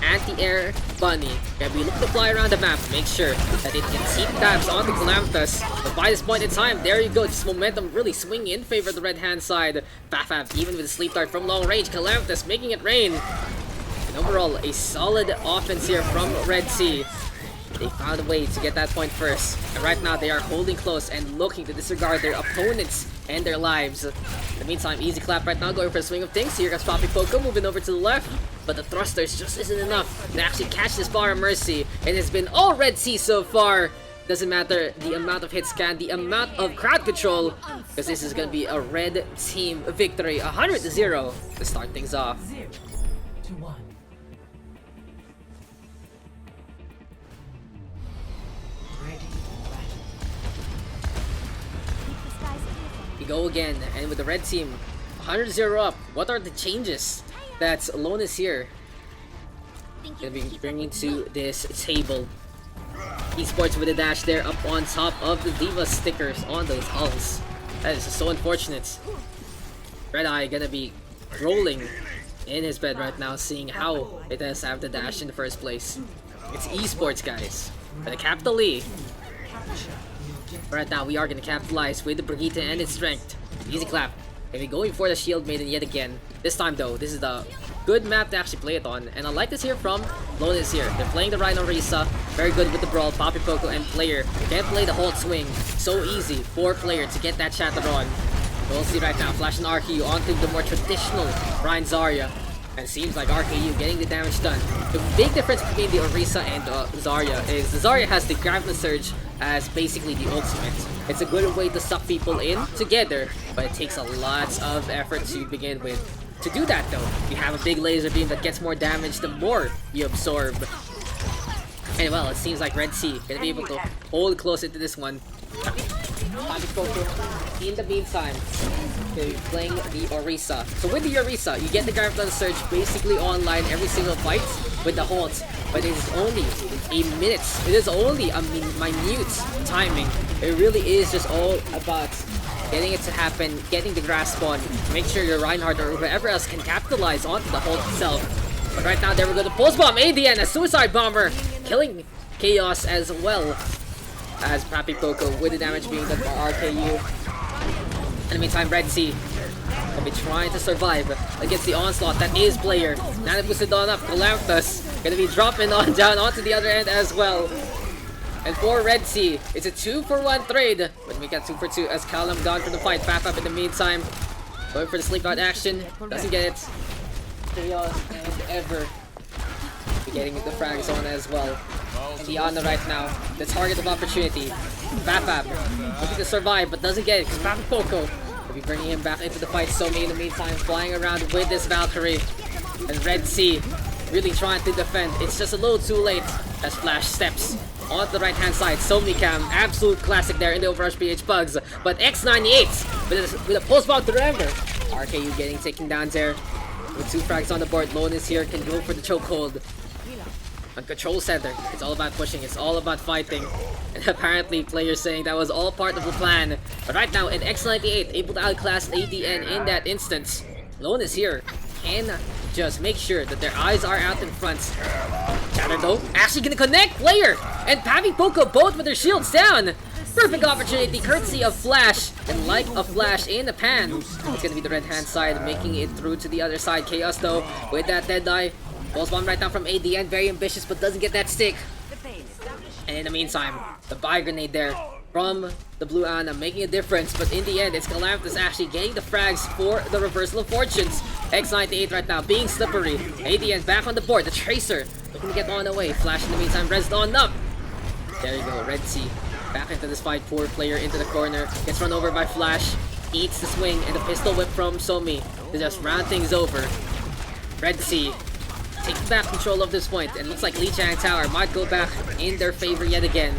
anti-air bunny can be looking to fly around the map, make sure that it can seek tabs on the Calamthus. But by this point in time, there you go, just momentum really swinging in favor of the red hand side. Fafab even with a sleep dart from long range, Calamthus making it rain. And overall, a solid offense here from Red Sea. They found a way to get that point first. And right now, they are holding close and looking to disregard their opponents and their lives. In the meantime, easy clap right now, going for a swing of things. Here comes Papi Poco moving over to the left. But the thrusters just isn't enough to actually catch this Far Mercy. And it's been all Red Sea so far. Doesn't matter the amount of hit scan, the amount of crowd control. Because this is going to be a red team victory. 100-0 to start things off. 0-1. We go again, and with the red team 100-0 up, what are the changes that Lone is here gonna be bringing to this table? Esports with a dash there up on top of the D.Va stickers on those hulls. That is so unfortunate. Red Eye gonna be rolling in his bed right now, seeing how it has to have the dash in the first place. It's esports, guys, with a capital E. Right now, we are going to capitalize with the Brigitte and its strength. Easy clap. And we're going for the Shield Maiden yet again. This time, though, this is the good map to actually play it on. And I like this here from Lone is here. They're playing the Rhino Risa. Very good with the Brawl. Papi Poco and Player can't play the whole swing. So easy for Player to get that shatter on. We'll see right now. Flash and RKU onto the more traditional Ryan Zarya. And it seems like RKU getting the damage done. The big difference between the Orisa and Zarya is the Zarya has the Graviton Surge as basically the ultimate. It's a good way to suck people in together, but it takes a lot of effort to begin with. To do that though, you have a big laser beam that gets more damage the more you absorb. And well, it seems like Red Sea gonna be able to hold close into this one. Papi Poco, in the meantime, okay, playing the Orisa. So with the Orisa, you get the Graviton Surge basically online every single fight with the holds, but it is only a minute. It is only a minute timing. It really is just all about getting it to happen, getting the grasp on, make sure your Reinhardt or whoever else can capitalize onto the hold itself. But right now, there we go, the Pulse Bomb, ADN, a Suicide Bomber, killing Chaos as well as Papi Poco with the damage being done by RKU. In the meantime, Red Sea will be trying to survive against the onslaught that is Player. Now that boosted on up, Calamthus gonna be dropping on down onto the other end as well. And for Red Sea, it's a 2-for-1 trade. But we got 2 for 2 as Callum gone for the fight. Fafab in the meantime, going for the sleep out action. Doesn't get it. Chaos and Ever be getting the frags on as well. Tiana right now, the target of opportunity. Fafab looking to survive but doesn't get it because Papi Poco will be bringing him back into the fight. Somi in the meantime flying around with this Valkyrie. And Red Sea really trying to defend. It's just a little too late as Flash steps on the right hand side. Somi Cam, absolute classic there in the OverRush PH Pugs. But X98 with a pulse bomb to remember. RKU getting taken down there. With 2 frags on the board, Lone is here, can go for the chokehold. On Control Center, it's all about pushing, it's all about fighting. And apparently players saying that was all part of the plan. But right now, in X98, able to outclass ADN in that instance. Lone is here, can just make sure that their eyes are out in front. Chatter though, actually gonna connect player! And Pappy Poco both with their shields down! Perfect opportunity, courtesy of Flash, and like a flash in the pan. It's gonna be the red hand side, making it through to the other side. Chaos though, with that dead eye. Pulse bomb right now from ADN, very ambitious, but doesn't get that stick. And in the meantime, the buy grenade there from the Blue Ana, making a difference. But in the end, it's Calamthus actually getting the frags for the reversal of fortunes. X98 right now, being slippery. ADN back on the board, the Tracer looking to get on away. Flash in the meantime, rezzed on up. There you go, Red Sea. Back into this fight, poor player into the corner. Gets run over by Flash. Eats the swing and the pistol whip from Somi to just round things over. Red Sea taking back control of this point. And looks like Lijiang Tower might go back in their favor yet again.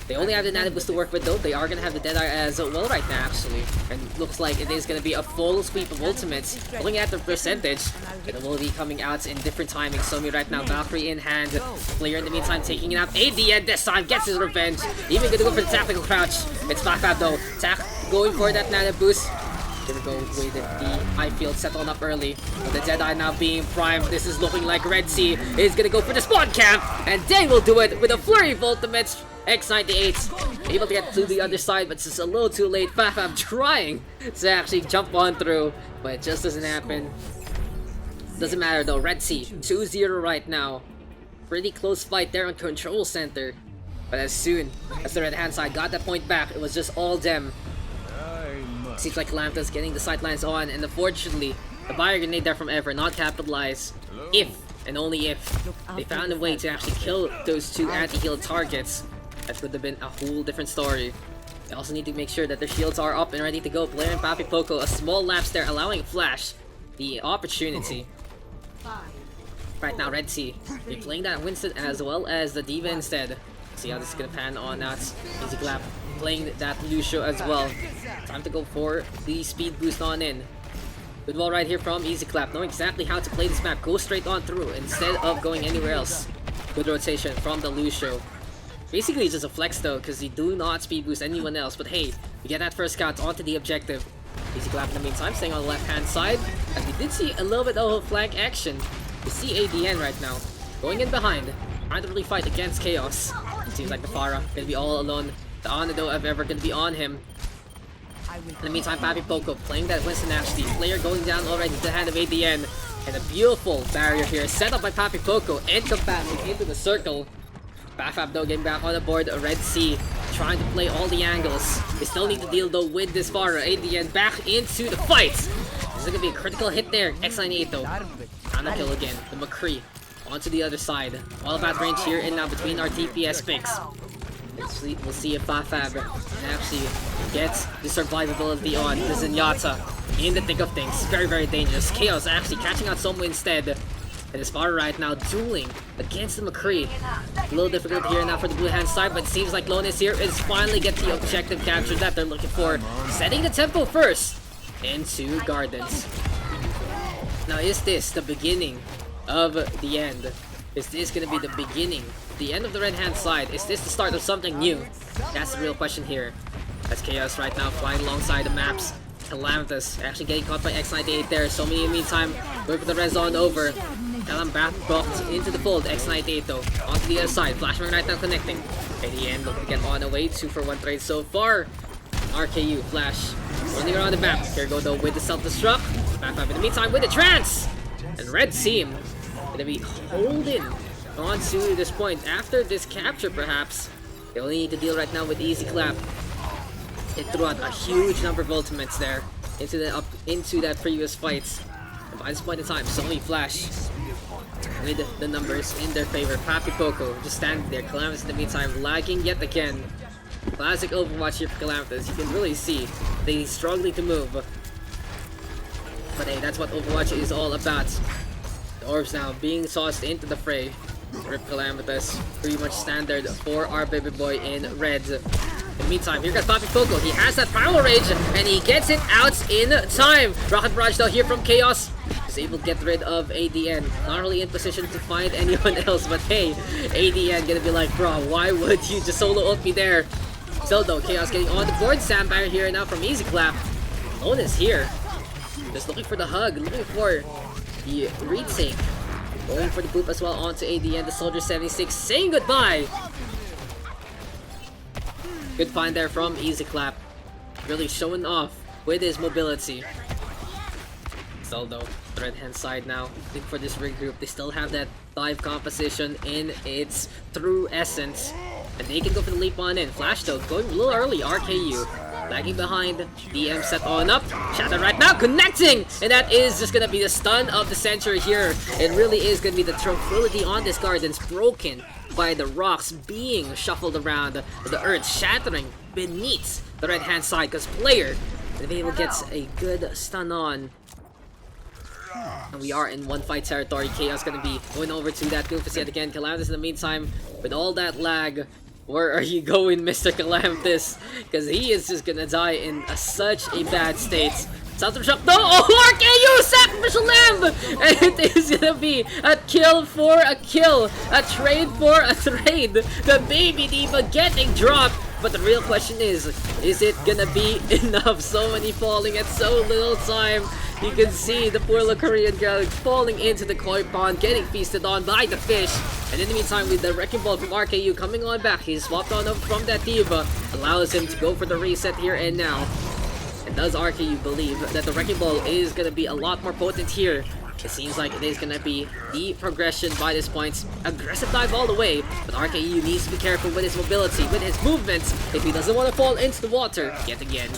They only have the Nano Boost to work with though. They are going to have the Deadeye as well right now actually. And looks like it is going to be a full sweep of ultimates. Looking at the percentage, it will be coming out in different timings. Somi right now, Valkyrie in hand. Player in the meantime taking it out. ADN this time gets his revenge. Even going to go for the tactical crouch. It's back up though. Tak going for that Nano Boost. Gonna go with the eye field settled up early. With the Deadeye now being primed, this is looking like Red Sea is gonna go for the spawn camp. And they will do it with a flurry of ultimates. X98 able to get to the other side, but it's just a little too late. Fafam trying to actually jump on through, but it just doesn't happen. Doesn't matter though. Red Sea 2-0 right now. Pretty close fight there on Control Center. But as soon as the red hand side got that point back, it was just all them. Seems like Calamthus getting the sightlines on, and unfortunately, the buyer grenade there from Ever not capitalized. If, and only if, they found a way to actually kill those 2 anti-heal targets, that would have been a whole different story. They also need to make sure that their shields are up and ready to go. Player and Papi Poco, a small lapse there, allowing Flash the opportunity. Right now, Red Sea, they're playing that Winston as well as the Diva instead. See how this is gonna pan on that. Easy Clap playing that Lucio as well. Time to go for the speed boost on in. Good ball right here from Easy Clap, knowing exactly how to play this map. Go straight on through instead of going anywhere else. Good rotation from the Lucio. Basically just a flex though, because you do not speed boost anyone else. But hey, we get that first scout onto the objective. Easy Clap in the meantime, staying on the left hand side. As we did see a little bit of flank action. We see ADN right now, going in behind, trying to really fight against Chaos. It seems like the Pharah gonna be all alone. The Onado of Ever gonna be on him. In the meantime, Papi Poco playing that Winston actually. Player going down already to the hand of ADN. And a beautiful barrier here set up by Papi Poco and combating into the circle. Bafab though getting back on the board. A Red Sea trying to play all the angles. They still need to deal though with this Pharah. ADN back into the fight. This is gonna be a critical hit there. X98 though. On the kill again. The McCree onto the other side. All about range here and now between our DPS picks. We'll see if Bafab can actually get the survivability on the Zenyatta in the thick of things. Very, very dangerous. Chaos actually catching out Somo instead. And his Pharah right now dueling against the McCree. A little difficult here now for the blue hand side, but it seems like Lonis here is finally get the objective capture that they're looking for. Setting the tempo first into Gardens. Now is this the beginning of the end? Is this going to be the beginning, the end of the red hand side? Is this the start of something new? That's the real question here. That's Chaos right now flying alongside the maps. Calamthus actually getting caught by X98 there. So many in the meantime, going for the res on over. Calam back brought into the fold. X98 though, onto the other side. Flashbang right now connecting. At the end, looking to get on away. 2-for-1 trade so far. RKU, Flash, running around the map. Here go though with the self-destruct. Back up in the meantime with the trance. And Red Seam gonna be holding on to this point after this capture perhaps. They only need to deal right now with Easy Clap. It threw out a huge number of ultimates there into that previous fight. And by this point in time, Sony Flash with the numbers in their favor. Papi Poco just standing there. Calamthus in the meantime lagging yet again. Classic Overwatch here for Calamthus. You can really see they struggling to move. But hey, that's what Overwatch is all about. The orbs now being tossed into the fray. Rip Calamthus, pretty much standard for our baby boy in red. In the meantime, here comes Papi Poco. He has that Power Rage, and he gets it out in time. Rocket Barrage though here from Chaos. is able to get rid of ADN. Not really in position to find anyone else, but hey, ADN gonna be like, bro, why would you just solo ult me there? Still though, Chaos getting on the board. Sandbagger here now from Easy Clap. Lone is here. Just looking for the hug, looking for the retake. Going for the boop as well onto ADN. The Soldier 76 saying goodbye. Good find there from Easy Clap. Really showing off with his mobility. Still though, the red hand side now. Looking for this rig group. They still have that dive composition in its true essence. And they can go for the leap on in. Flash though, going a little early. RKU lagging behind. DM set on up. Shatter right now, connecting! And that is just gonna be the stun of the century here. It really is gonna be the tranquility on this Guardians broken by the rocks being shuffled around the earth, shattering beneath the right hand side. Because player, the able gets a good stun on. And we are in one fight territory. Chaos gonna be going over to that Doofus yet again. Calamitous in the meantime, with all that lag. Where are you going, Mr. Calamitous? Because he is just gonna die in such a bad state. South of shop. No! Oh, RKU! Sacrificial Lamb! And it is gonna be a kill for a kill. A trade for a trade. The baby diva getting dropped. But the real question is it gonna be enough? So many falling at so little time. You can see the poor little Korean girl falling into the koi pond, getting feasted on by the fish. And in the meantime, with the Wrecking Ball from RKU coming on back, he's swapped on over from that diva. Allows him to go for the reset here and now. And does RKU believe that the Wrecking Ball is gonna be a lot more potent here? It seems like it is gonna be the progression by this point. Aggressive dive all the way, but RKU needs to be careful with his mobility, with his movements, if he doesn't want to fall into the water yet again.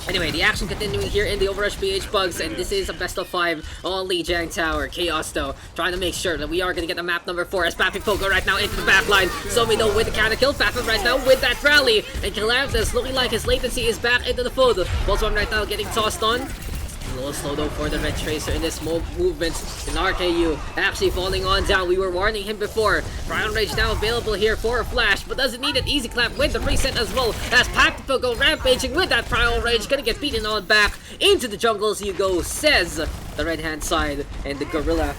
Anyway, the action continuing here in the OverRush PUGS, and this is a best of 5 on Lijiang Tower. Chaos though, trying to make sure that we are going to get the map number 4 as Pappy Pogo right now into the backline. Somi though with the counter kill, Pappy right now with that rally, and Calamitous looking like his latency is back into the fold. Pulse One right now getting tossed on. A little slow though for the Red Tracer in this movement. And RKU actually falling on down. We were warning him before. Prion Rage now available here for a flash, but doesn't need it. Easy Clap with the reset as well as Pactical go rampaging with that Prion Rage. Gonna get beaten on back. Into the jungles you go, says the right hand side. And the Gorilla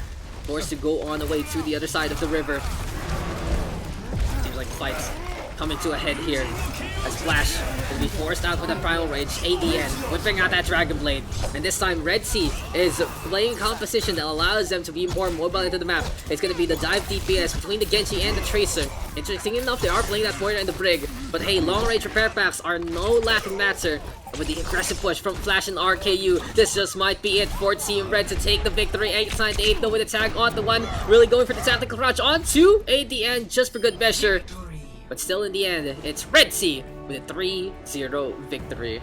forced to go on the way to the other side of the river. Seems like the fight's coming to a head here. As Flash will be forced out with a Primal Rage. ADN whipping out that Dragon Blade. And this time Red Sea is playing composition that allows them to be more mobile into the map. It's going to be the dive DPS between the Genji and the Tracer. Interesting enough, they are playing that Warrior and the Brig. But hey, long range repair packs are no laughing matter. With the aggressive push from Flash and RKU, this just might be it for Team Red to take the victory. 8-8 though with a tag on the one. Really going for the tactical crouch onto ADN just for good measure. But still in the end, it's Red Sea with a 3-0 victory.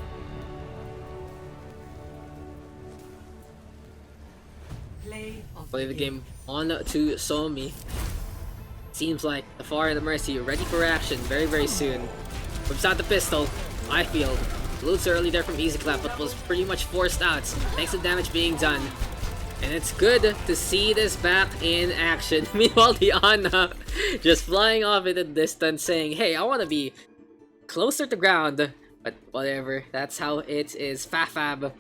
Play the game on to Somi. Seems like the Far and the Mercy are ready for action very, very soon. Whips out the pistol, I feel. Loots early there from Easy Clap, but was pretty much forced out thanks to damage being done. And it's good to see this back in action. Meanwhile, the Ana just flying off in the distance saying, hey, I want to be closer to ground. But whatever, that's how it is. Fafab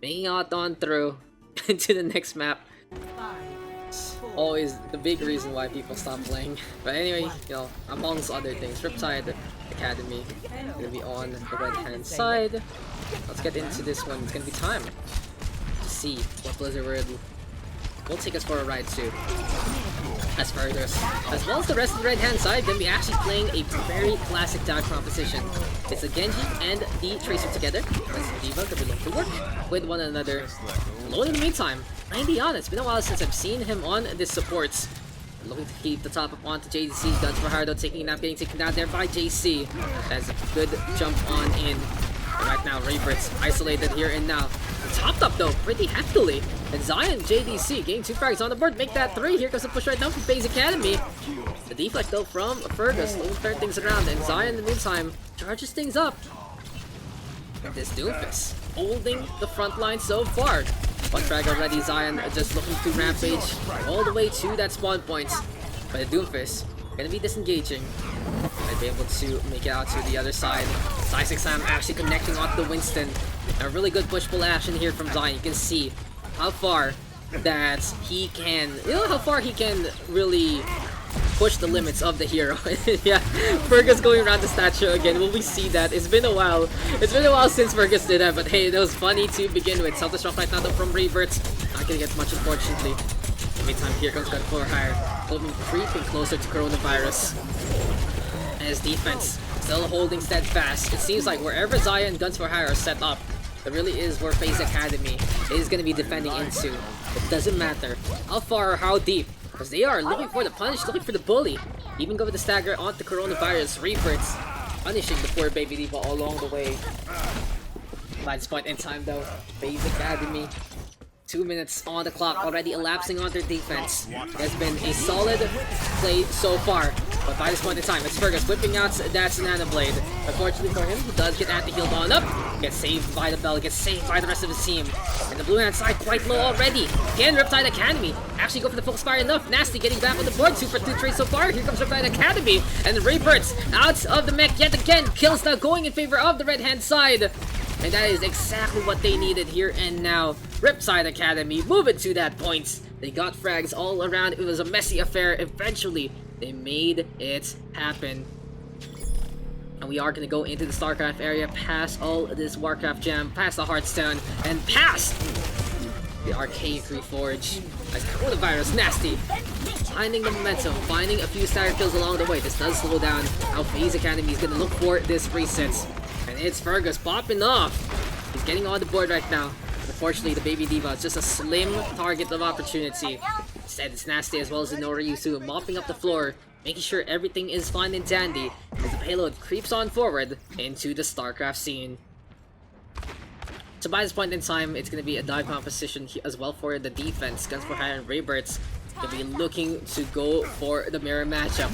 making out on through into the next map. Always the big reason why people stop playing. But anyway, you know, amongst other things, Riptide Academy gonna be on the right hand side. Let's get into this one. It's gonna be time to see what Blizzard will take us for a ride too. As further as well as the rest of the right hand side, gonna be actually playing a very classic dive composition. It's the Genji and the Tracer together. That's the Diva gonna be looking to work with one another. Alone in the meantime, 90 on. It's been a while since I've seen him on this supports. Looking to keep the top up onto JDC. Guns for Hardo taking it out, getting taken down there by JC. That's a good jump on in. And right now, Ravrit's isolated here and now. Topped up though, pretty heftily. And Zion, JDC, getting 2 frags on the board. Make that 3. Here comes the push right now from FaZe Academy. The deflect though from Fergus, will turn things around. And Zion in the meantime charges things up. And this Doofus holding the front line so far. One frag already, Zion just looking to rampage all the way to that spawn point. But the Doofus gonna be disengaging. Might be able to make it out to the other side. Sai6 Sam actually connecting onto the Winston. A really good push-pull action here from Zion. You can see how far that he can, how far he can really push the limits of the hero. Yeah, Fergus going around the statue again. Will we see that? It's been a while. It's been a while since Fergus did that, but hey, that was funny to begin with. Self-destruct right now though from Rebirth. Not gonna get much, unfortunately. In the meantime, here comes Gun for Hire. Creeping closer to Coronavirus. And his defense still holding steadfast. It seems like wherever Zaya and Guns for Hire are set up, that really is where FaZe Academy is going to be defending into. It doesn't matter how far or how deep, because they are looking for the punish, looking for the bully. Even go with the stagger onto Coronavirus. Rebirths punishing the poor baby diva all along the way. By this point in time though, FaZe Academy, 2 minutes on the clock, already elapsing on their defense. It has been a solid play so far, but by this point in time, it's Fergus whipping out that Nana Blade. Unfortunately for him, he does get anti-healed on up, gets saved by the Bell, gets saved by the rest of his team. And the blue hand side quite low already. Again, Riptide Academy actually go for the Focus Fire enough. Nasty getting back on the board, 2 for 2 trades so far. Here comes Riptide Academy, and the Rebirths out of the mech yet again. Kills now going in favor of the red hand side. And that is exactly what they needed here and now. Riptide Academy moving to that point. They got frags all around. It was a messy affair. Eventually, they made it happen. And we are going to go into the StarCraft area, past all this Warcraft gem, past the Hearthstone, and past the Arcade Reforge. As Coronavirus, Nasty, finding the momentum, finding a few stagger kills along the way. This does slow down how FaZe Academy is going to look for this reset. And it's Fergus popping off. He's getting on the board right now. Unfortunately, the baby diva is just a slim target of opportunity. Instead, it's Nasty as well as the Noriyusu mopping up the floor, making sure everything is fine and dandy as the payload creeps on forward into the StarCraft scene. So by this point in time, it's going to be a dive composition as well for the defense. Guns for Hire and Rebirths to be looking to go for the mirror matchup.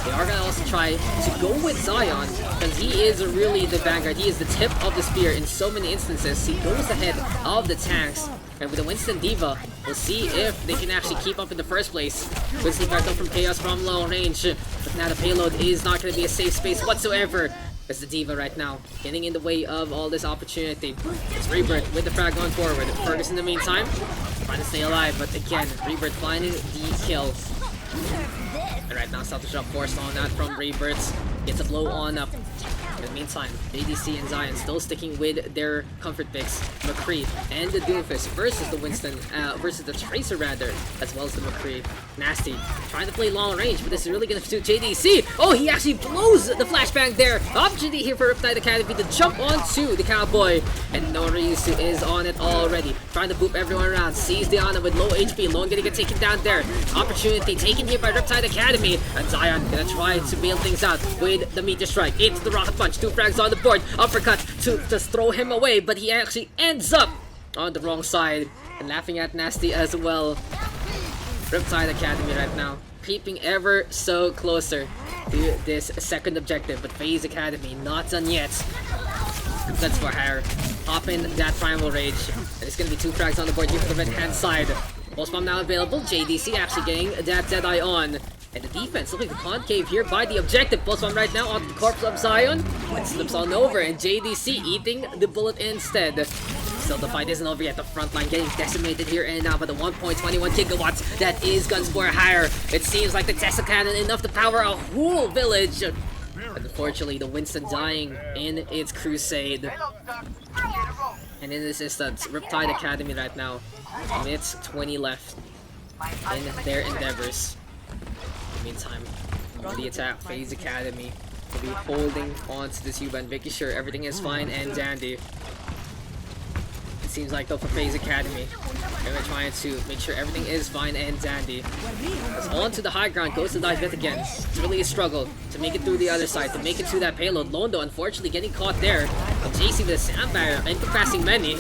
They are going to also try to go with Zion, because he is really the vanguard. He is the tip of the spear in so many instances. He goes ahead of the tanks. And with the Winston Diva, we'll see if they can actually keep up in the first place. Winston backed up from Chaos from long range. But now the payload is not going to be a safe space whatsoever. As the Diva right now, getting in the way of all this opportunity. It's Rebirth with the frag going forward. Fergus in the meantime, trying to stay alive, but again, Rebirth finding the kill. And right now, self-destruct forced on that from Rebirths. Gets a blow on up. In the meantime, ADC and Zion still sticking with their comfort picks. McCree and the Doomfist versus the Winston, versus the Tracer rather, as well as the McCree. Nasty, trying to play long range, but this is really gonna suit JDC. Oh, he actually blows the flashbang there. Opportunity here for Riptide Academy to jump onto the Cowboy. And Noriyusu is on it already. Trying to boop everyone around. Sees Diana with low HP. Lone gonna get taken down there. Opportunity taken here by Riptide Academy. And Zion gonna try to bail things out with the Meteor Strike into the Rocket Punch. 2 frags on the board. Uppercut to just throw him away, but he actually ends up on the wrong side. And laughing at Nasty as well. Riptide Academy right now, creeping ever so closer to this second objective, but FaZe Academy not done yet. That's for Hire, popping that Primal Rage, and it's gonna be 2 frags on the board here for the red hand side. Pulse Bomb now available, JDC actually getting that Deadeye on, and the defense looking for concave here by the objective. Pulse Bomb right now onto the corpse of Zion, and slips on over, and JDC eating the bullet instead. Still, the fight isn't over yet. The front line getting decimated here and now by the 1.21 gigawatts that is Guns for Hire. It seems like the Tesla cannon enough to power a whole village. But unfortunately, the Winston dying in its crusade. And in this instance, Riptide Academy right now, it's 20 left in their endeavors. In the meantime, on the attack, FaZe Academy will be holding on to this U-Band, making sure everything is fine and dandy. It seems like though for FaZe Academy, they're trying to make sure everything is fine and dandy. As on to the high ground goes the dive again. It's really a struggle to make it through the other side, to make it to that payload. Londo unfortunately getting caught there. And JC with a sound barrier and passing many.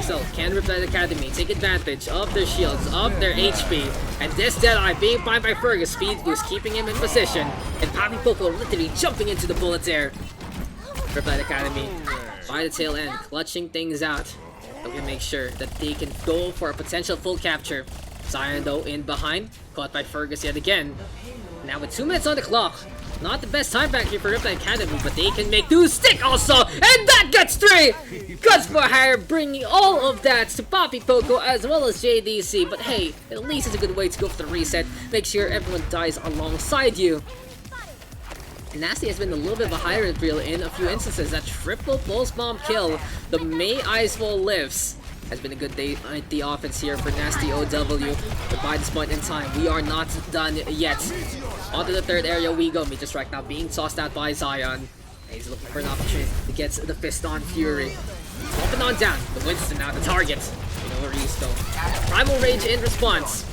So can Riptide Academy take advantage of their shields, of their HP, and this Deadeye being primed by Fergus, speed boost keeping him in position, and Poppy Poco literally jumping into the bullets there. Riptide Academy by the tail end, clutching things out. They can make sure that they can go for a potential full capture. Zion though in behind, caught by Fergus yet again. Now with 2 minutes on the clock, Not the best time back here for Riptide Academy, but they can make 2 stick also, and that gets 3! Guns for Hire bringing all of that to Poppy Poco as well as JDC, but hey, at least it's a good way to go for the reset. Make sure everyone dies alongside you. And Nasty has been a little bit of a higher reel in a few instances. That triple pulse bomb kill, the May Icefall lives. Has been a good day at the offense here for Nasty OW, but by this point in time, we are not done yet. Onto the third area we go. Major Strike now being tossed out by Zion. And he's looking for an opportunity to get the fist on Fury. Swapping on down, the Winston now the target. You know where he's still. Primal Rage in response.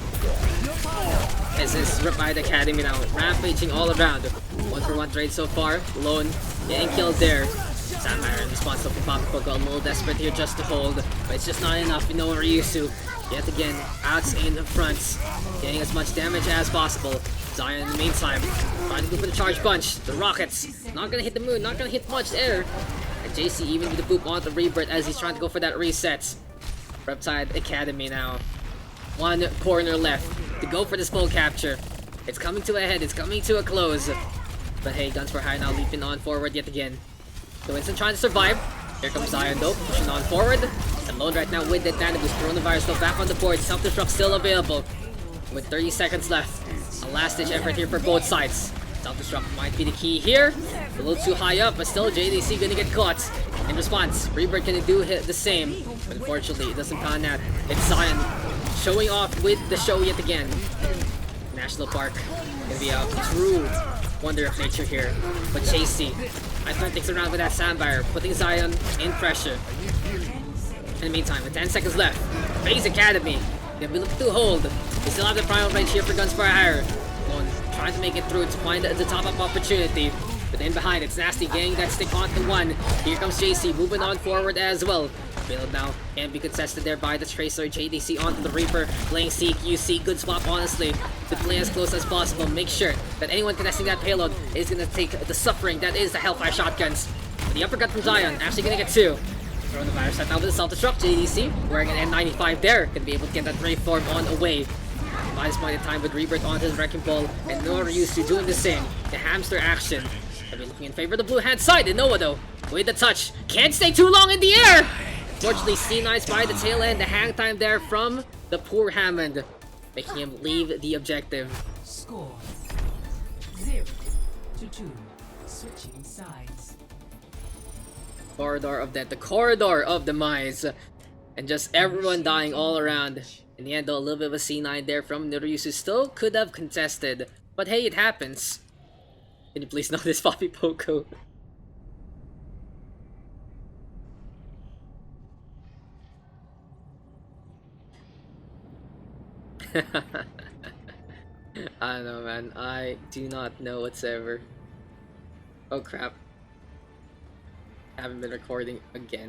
As is Riptide Academy now, rampaging all around. 1-for-1 trade so far. Lone getting killed there. Sapphire in response to Poppy Poco, a little desperate here just to hold, but it's just not enough. You know what we're used to. Yet again, out in front, getting as much damage as possible. Zion in the meantime, trying to go for the charge punch. The rockets, not gonna hit the moon, not gonna hit much air. And JC even with the boop on the Rebirth as he's trying to go for that reset. Riptide Academy now. 1 corner left to go for the smoke capture. It's coming to a head, it's coming to a close. But hey, Guns for Hire now leaping on forward yet again. The Winston trying to survive. Here comes Zion though, pushing on forward. And Lone right now with the Nanoboost. Coronavirus still back on the board. Self-destruct still available. With 30 seconds left. A last-ditch effort here for both sides. Self-destruct might be the key here. A little too high up, but still JDC gonna get caught. In response, Rebirth gonna do the same. But unfortunately, it doesn't pan out. It's Zion showing off with the show yet again. National Park. Gonna be a true wonder of nature here. But JC, I thought things around with that Sandfire, putting Zion in pressure. In the meantime, with 10 seconds left, FaZe Academy, they'll be looking to hold. They still have the primal range here for Guns for Hire. One trying to make it through to find the top-up opportunity. But in behind, it's Nasty getting that stick onto 1. Here comes JC, moving on forward as well. Build now can be contested there by the Tracer. JDC onto the Reaper, playing Seek. UC, good swap honestly. To play as close as possible. Make sure that anyone contesting that payload is going to take the suffering that is the Hellfire shotguns. But the uppercut from Zion, actually going to get 2. Coronavirus set now with the self-destruct. JDC wearing an N95 there. Going to be able to get that Brave Form on away. By this point in time with Rebirth onto his Wrecking Ball and Noah used to doing the same. The hamster action. They'll be looking in favor of the blue hand side. And Noah though, with the touch, can't stay too long in the air! Fortunately, C9 by the tail end, the hang time there from the poor Hammond, making him leave the objective. Score 0-2. Switching sides. Corridor of death, the corridor of demise, and just everyone dying all around. In the end though, a little bit of a C9 there from Niryusu, still could have contested, but hey, it happens. Can you please notice Poppy Poco? I don't know, man. I do not know whatsoever. Oh crap. I haven't been recording again.